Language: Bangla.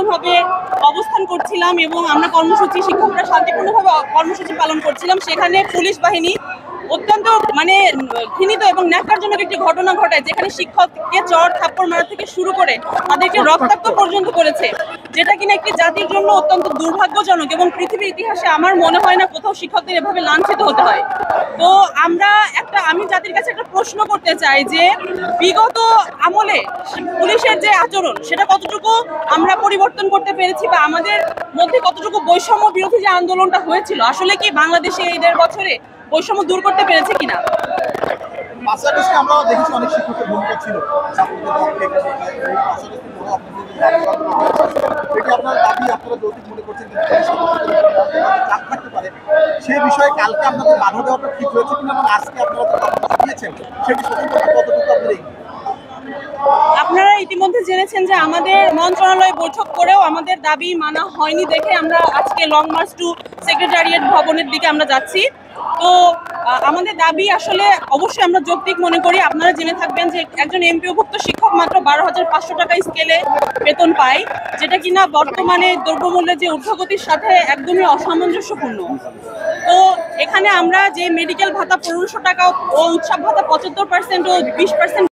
শান্তিপূর্ণভাবে অবস্থান করছিলাম এবং আমরা শিক্ষকরা শান্তিপূর্ণভাবে কর্মসূচি পালন করছিলাম, সেখানে পুলিশ বাহিনী অত্যন্ত ঘৃণিত এবং ন্যাক্কারজনক একটি ঘটনা ঘটায়, যেখানে শিক্ষককে চড় থাপ্পড় মারা থেকে শুরু করে তাদেরকে রক্তাক্ত পর্যন্ত করেছে, যেটা কিনা একটি জাতির জন্য অত্যন্ত দুর্ভাগ্যজনক এবং পৃথিবীর ইতিহাসে আমার মনে হয় না কোথাও শিক্ষকদের এভাবে লাঞ্ছিত হতে হয়। তো আমি জাতির কাছে একটা প্রশ্ন করতে চাই যে বিগত আমলে পুলিশের যে আচরণ সেটা কতটুকু আমরা পরিবর্তন করতে পেরেছি, বা আমাদের মধ্যে কতটুকু বৈষম্য বিরোধী যে আন্দোলনটা হয়েছিল আসলে কি বাংলাদেশে এই 1.5 বছরে বৈষম্য দূর করতে পেরেছে কিনা? পাশাপাশি আমরা দেখেছি অনেক শিক্ষকের ভূমিকা ছিল আপনার দাবি আপনারা যৌক্তিক মনে করছেন চাপ থাকতে পারে, সেই বিষয়ে কালকে আপনাদের বাধা দেওয়াটা ঠিক হয়েছে কিনা এবং আজকে আপনারা দিয়েছেন সেটি সচেতনতা কতটুকু আপনার? আপনারা ইতিমধ্যে জেনেছেন যে আমাদের মন্ত্রণালয় বৈঠক করেও আমাদের দাবি মানা হয়নি দেখে আমরা আজকে লং মার্চ টু সেক্রেটারিয়েট ভবনের দিকে আমরা যাচ্ছি। তো আমাদের দাবি আসলে অবশ্যই আমরা যৌক্তিক মনে করি। আপনারা জেনে থাকবেন যে একজন এমপিওভুক্ত শিক্ষক মাত্র 12,500 টাকা স্কেলে বেতন পায়, যেটা কিনা বর্তমানে দ্রব্যমূল্যের যে ঊর্ধ্বগতির সাথে একদমই অসামঞ্জস্যপূর্ণ। তো এখানে আমরা যে মেডিকেল ভাতা 1500 টাকা ও উৎসব ভাতা 75% ও 20%